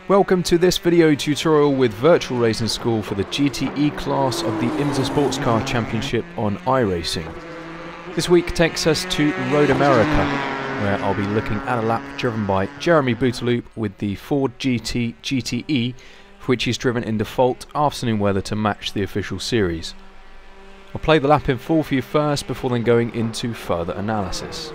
Welcome to this video tutorial with Virtual Racing School for the GTE class of the IMSA Sports Car Championship on iRacing. This week takes us to Road America, where I'll be looking at a lap driven by Jeremy Bouteloup with the Ford GTE, which he's driven in default afternoon weather to match the official series. I'll play the lap in full for you first before then going into further analysis.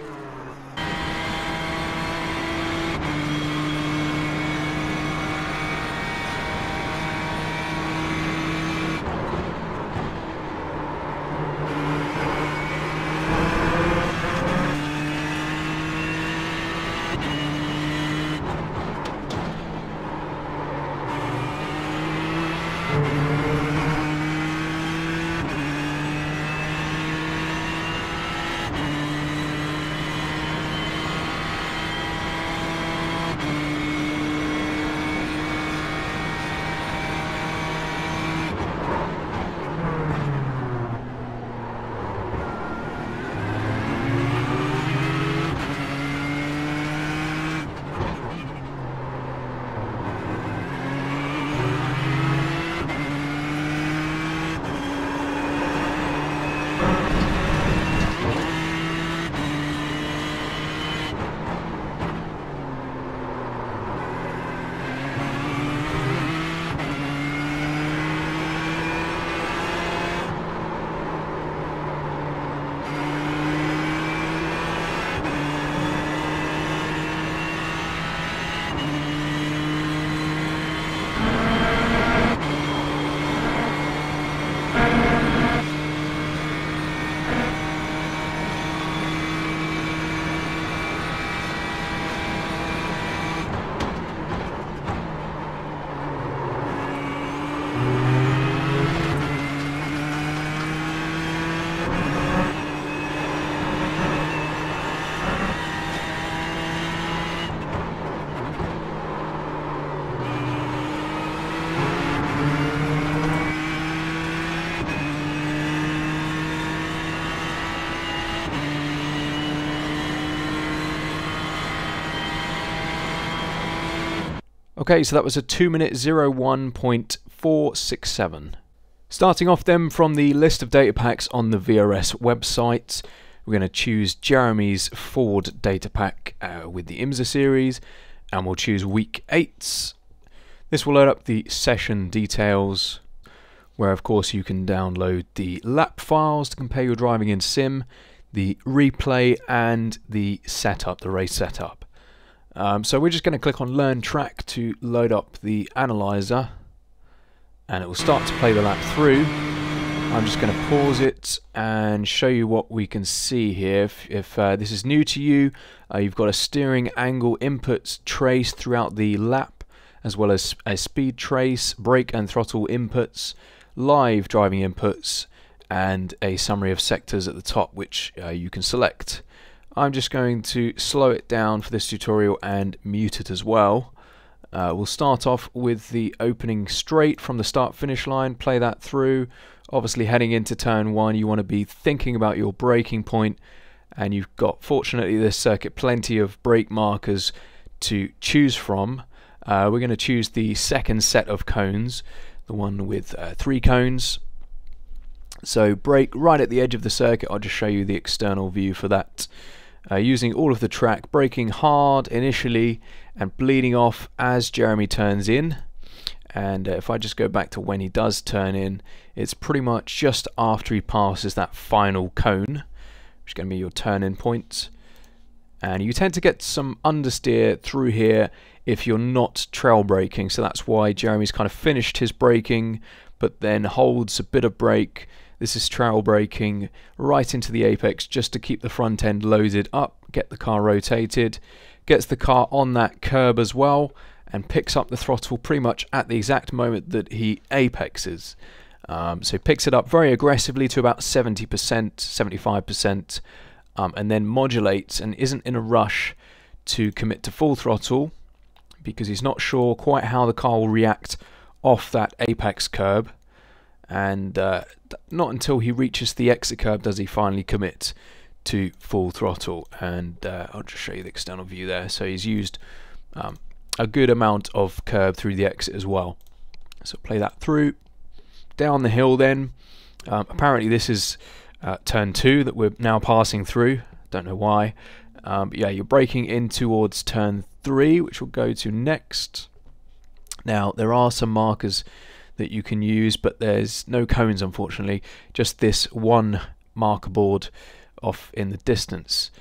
Okay, so that was a 2-minute 01.467. Starting off then from the list of data packs on the VRS website, we're going to choose Jeremy's Ford data pack with the IMSA series, and we'll choose week 8. This will load up the session details, where of course you can download the lap files to compare your driving in sim, the replay and the setup, the race setup. So we're just going to click on Learn Track to load up the analyzer, and it will start to play the lap through. I'm just going to pause it and show you what we can see here. If this is new to you, you've got a steering angle inputs trace throughout the lap, as well as a speed trace, brake and throttle inputs, live driving inputs, and a summary of sectors at the top which you can select. I'm just going to slow it down for this tutorial and mute it as well. We'll start off with the opening straight from the start-finish line, play that through. Obviously heading into turn 1 you want to be thinking about your braking point, and you've got, fortunately this circuit, plenty of brake markers to choose from. We're going to choose the second set of cones, the one with 3 cones. So brake right at the edge of the circuit. I'll just show you the external view for that. Using all of the track, braking hard initially and bleeding off as Jeremy turns in. And if I just go back to when he does turn in, it's pretty much just after he passes that final cone, which is going to be your turn-in point. And you tend to get some understeer through here if you're not trail braking, so that's why Jeremy's kind of finished his braking but then holds a bit of brake. This is trail braking right into the apex just to keep the front end loaded up, get the car rotated, gets the car on that curb as well, and picks up the throttle pretty much at the exact moment that he apexes. So picks it up very aggressively to about 70%, 75%, and then modulates and isn't in a rush to commit to full throttle because he's not sure quite how the car will react off that apex curb. And not until he reaches the exit curb does he finally commit to full throttle. And I'll just show you the external view there. So he's used a good amount of curb through the exit as well. So play that through. Down the hill then. Apparently this is turn 2 that we're now passing through. Don't know why. But yeah, you're braking in towards turn 3, which we'll go to next. Now, there are some markers that you can use, but there's no cones, unfortunately. Just this one marker board off in the distance.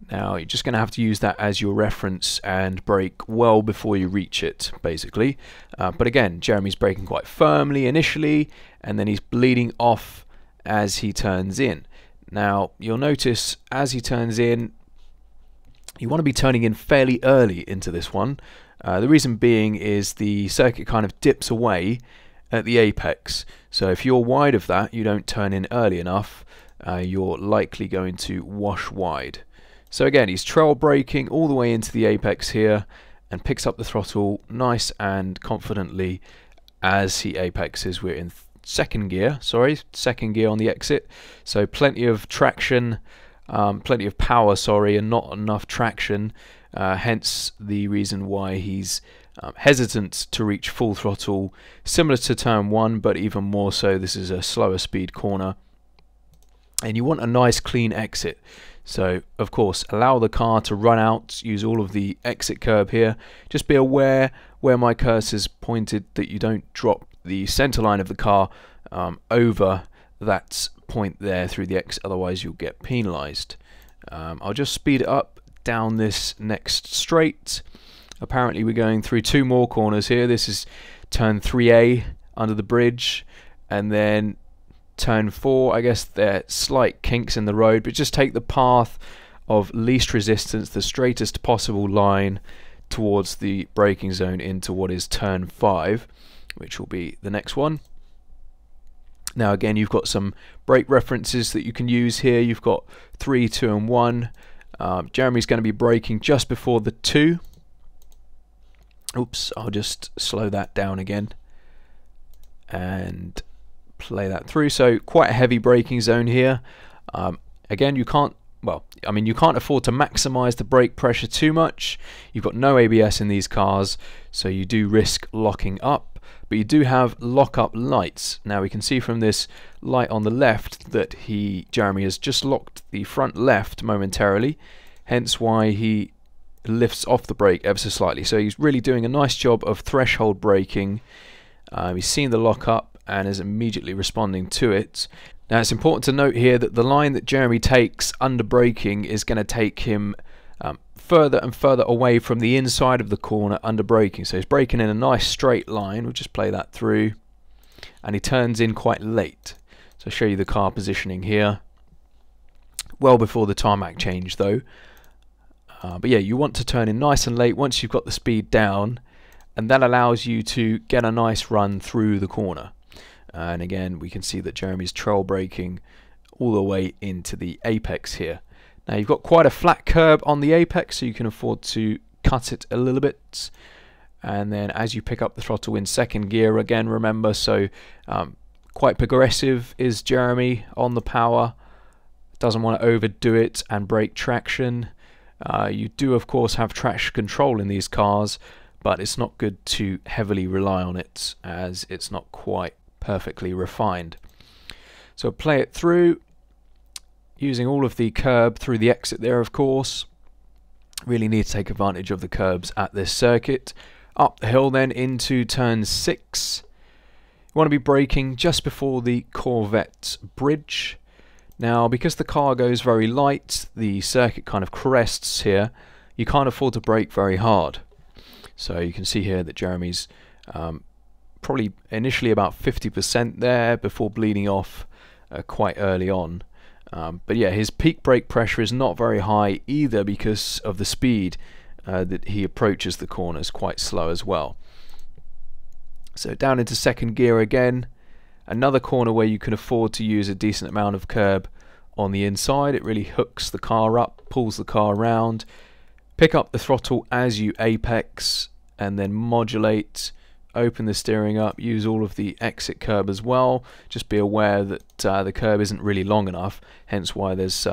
Now, you're just going to have to use that as your reference and brake well before you reach it, basically. But again, Jeremy's braking quite firmly initially, and then he's bleeding off as he turns in. Now, you'll notice as he turns in, you want to be turning in fairly early into this one. The reason being is the circuit kind of dips away at the apex. So if you're wide of that, you don't turn in early enough, you're likely going to wash wide. So again, he's trail braking all the way into the apex here and picks up the throttle nice and confidently as he apexes. We're in second gear on the exit. So plenty of traction, plenty of power, and not enough traction. Hence the reason why he's hesitant to reach full throttle, similar to turn 1, but even more so. This is a slower speed corner, and you want a nice clean exit. So of course, allow the car to run out, use all of the exit curb here. Just be aware where my cursor's pointed that you don't drop the center line of the car over that point there through the exit, otherwise you'll get penalized. I'll just speed it up down this next straight. Apparently we're going through 2 more corners here. This is turn 3A under the bridge, and then turn 4. I guess there are slight kinks in the road, but just take the path of least resistance, the straightest possible line towards the braking zone into what is turn 5, which will be the next one. Now again, you've got some brake references that you can use here. You've got 3, 2 and 1. Jeremy's going to be braking just before the 2. Oops, I'll just slow that down again and play that through. So quite a heavy braking zone here. Again, you can't afford to maximize the brake pressure too much. You've got no ABS in these cars, so you do risk locking up, but you do have lock-up lights. Now we can see from this light on the left that Jeremy has just locked the front left momentarily, hence why he lifts off the brake ever so slightly. So he's really doing a nice job of threshold braking. He's seen the lock-up and is immediately responding to it. Now it's important to note here that the line that Jeremy takes under braking is going to take him further and further away from the inside of the corner under braking. So he's braking in a nice straight line. We'll just play that through, and he turns in quite late. So I'll show you the car positioning here. Well before the tarmac change though. But yeah, you want to turn in nice and late once you've got the speed down, and that allows you to get a nice run through the corner. And again, we can see that Jeremy's trail braking all the way into the apex here. Now you've got quite a flat curb on the apex, so you can afford to cut it a little bit. And then as you pick up the throttle in second gear again, remember, so quite progressive is Jeremy on the power. Doesn't want to overdo it and break traction. You do of course have traction control in these cars, but it's not good to heavily rely on it as it's not quite perfectly refined. So play it through using all of the curb through the exit there, of course. Really need to take advantage of the curbs at this circuit. Up the hill then into turn 6. You want to be braking just before the Corvette bridge. Now because the car goes very light, the circuit kind of crests here. You can't afford to brake very hard. So you can see here that Jeremy's probably initially about 50% there before bleeding off quite early on. But yeah, his peak brake pressure is not very high either because of the speed that he approaches the corners, quite slow as well. So down into second gear again, another corner where you can afford to use a decent amount of curb on the inside. It really hooks the car up, pulls the car around. Pick up the throttle as you apex and then modulate. Open the steering up, use all of the exit curb as well. Just be aware that the curb isn't really long enough, hence why there's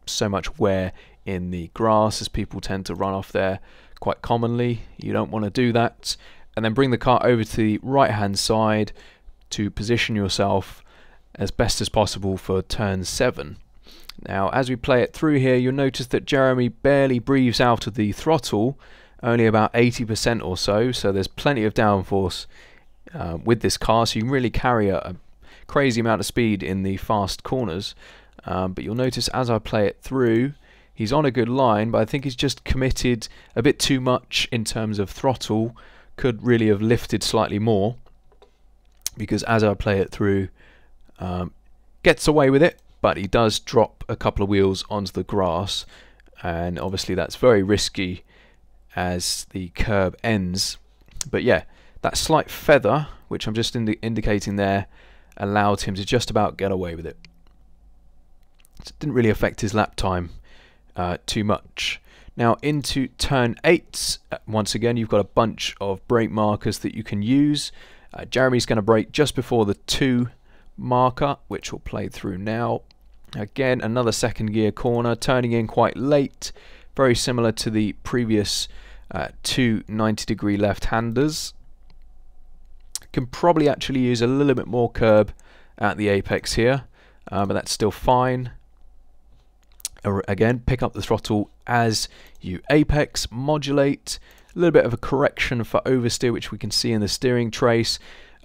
so much wear in the grass as people tend to run off there quite commonly. You don't want to do that. And then bring the car over to the right hand side to position yourself as best as possible for turn 7. Now as we play it through here, you'll notice that Jeremy barely breathes out of the throttle, only about 80% or so, so there's plenty of downforce with this car, so you can really carry a crazy amount of speed in the fast corners. But you'll notice as I play it through, he's on a good line, but I think he's just committed a bit too much in terms of throttle. Could really have lifted slightly more, because as I play it through, gets away with it, but he does drop a couple of wheels onto the grass, and obviously that's very risky as the curb ends. But yeah, that slight feather, which I'm just indicating there, allowed him to just about get away with it. It didn't really affect his lap time too much. Now into turn 8, once again you've got a bunch of brake markers that you can use. Jeremy's going to brake just before the 2 marker, which will play through now. Again, another second gear corner, turning in quite late, very similar to the previous 2 90-degree left-handers. Can probably actually use a little bit more curb at the apex here, but that's still fine. Again, pick up the throttle as you apex, modulate, a little bit of a correction for oversteer, which we can see in the steering trace,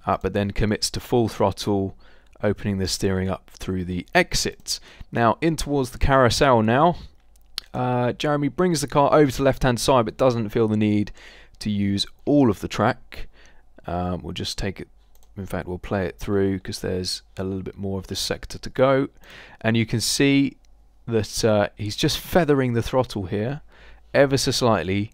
but then commits to full throttle, opening the steering up through the exits. Now in towards the carousel now. Jeremy brings the car over to the left hand side, but doesn't feel the need to use all of the track. We'll just take it, in fact we'll play it through because there's a little bit more of this sector to go, and you can see that he's just feathering the throttle here ever so slightly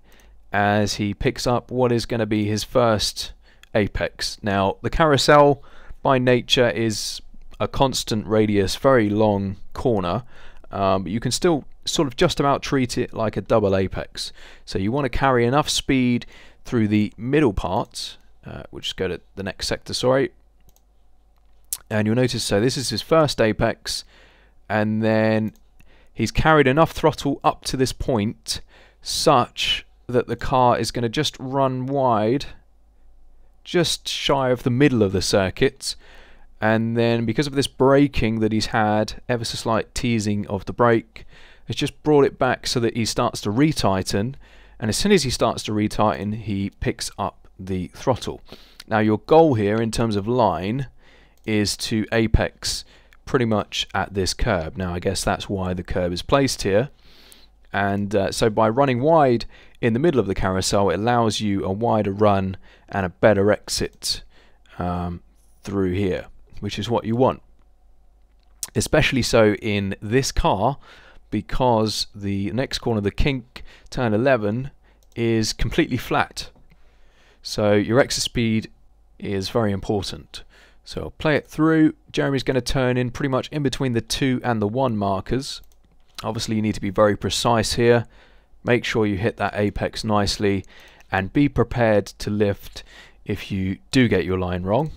as he picks up what is going to be his first apex. Now the carousel by nature is a constant radius, very long corner, but you can still sort of just about treat it like a double apex. So you want to carry enough speed through the middle part. We'll just go to the next sector, sorry. And you'll notice, so this is his first apex, and then he's carried enough throttle up to this point such that the car is going to just run wide, just shy of the middle of the circuit. And then because of this braking that he's had, ever so slight teasing of the brake, it's just brought it back so that he starts to retighten, and as soon as he starts to retighten, he picks up the throttle. Now your goal here in terms of line is to apex pretty much at this curb. Now I guess that's why the curb is placed here, and so by running wide in the middle of the carousel, it allows you a wider run and a better exit through here, which is what you want, especially so in this car, because the next corner, the kink, turn 11, is completely flat, so your exit speed is very important. So I'll play it through. Jeremy's going to turn in pretty much in between the 2 and the 1 markers. Obviously you need to be very precise here. Make sure you hit that apex nicely, and be prepared to lift if you do get your line wrong.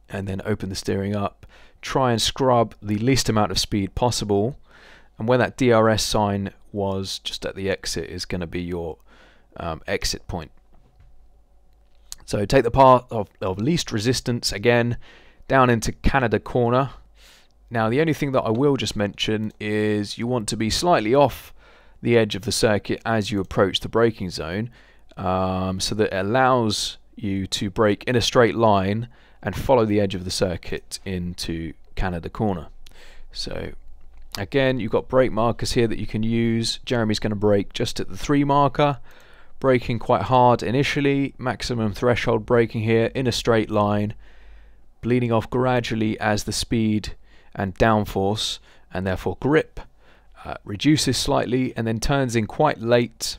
And then open the steering up. Try and scrub the least amount of speed possible, and where that DRS sign was just at the exit is going to be your exit point. So take the path of least resistance again down into Canada corner. Now the only thing that I will just mention is you want to be slightly off the edge of the circuit as you approach the braking zone, so that it allows you to brake in a straight line and follow the edge of the circuit into Canada corner. So again, you've got brake markers here that you can use. Jeremy's going to brake just at the 3 marker. Braking quite hard initially, maximum threshold braking here in a straight line, bleeding off gradually as the speed and downforce, and therefore grip, reduces slightly, and then turns in quite late,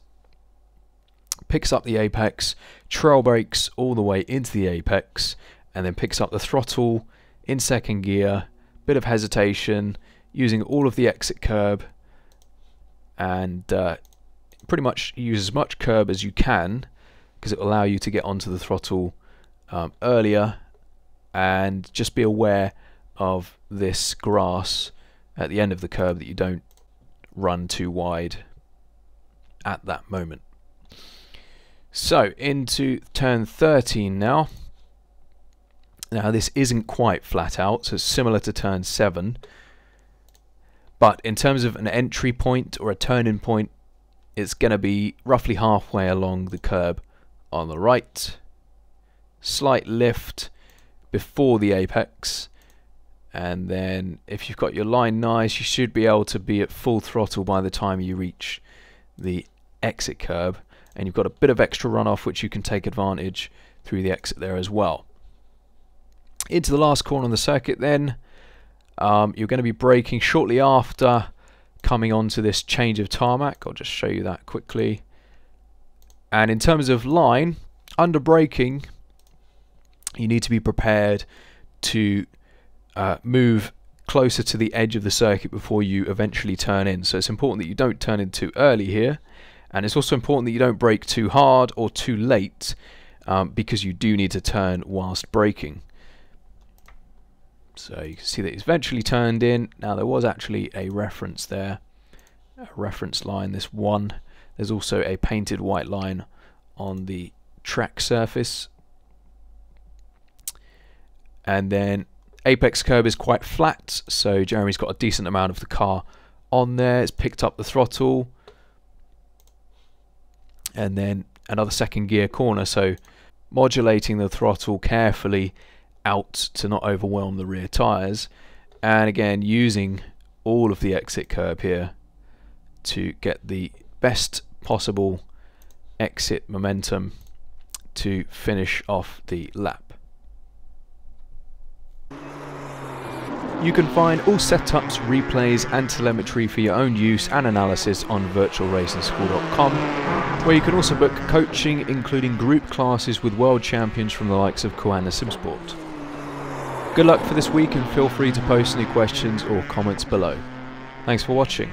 picks up the apex, trail brakes all the way into the apex, and then picks up the throttle in second gear, bit of hesitation, using all of the exit curb, and pretty much use as much curb as you can, because it will allow you to get onto the throttle earlier. And just be aware of this grass at the end of the curb, that you don't run too wide at that moment. So into turn 13 now. Now this isn't quite flat out, so it's similar to turn 7. But in terms of an entry point or a turning point, it's going to be roughly halfway along the curb on the right. Slight lift before the apex. And then if you've got your line nice, you should be able to be at full throttle by the time you reach the exit curb. And you've got a bit of extra runoff which you can take advantage through the exit there as well. Into the last corner on the circuit then, you're going to be braking shortly after coming onto this change of tarmac. I'll just show you that quickly. And in terms of line, under braking, you need to be prepared to move closer to the edge of the circuit before you eventually turn in. So it's important that you don't turn in too early here, and it's also important that you don't brake too hard or too late, because you do need to turn whilst braking. So you can see that it's eventually turned in. Now there was actually a reference there, a reference line, this one. There's also a painted white line on the track surface. And then apex curb is quite flat, so Jeremy's got a decent amount of the car on there. It's picked up the throttle. And then another second gear corner, so modulating the throttle carefully out to not overwhelm the rear tyres, and again using all of the exit curb here to get the best possible exit momentum to finish off the lap. You can find all setups, replays and telemetry for your own use and analysis on virtualracingschool.com, where you can also book coaching including group classes with world champions from the likes of Koana Simsport. Good luck for this week, and feel free to post any questions or comments below. Thanks for watching.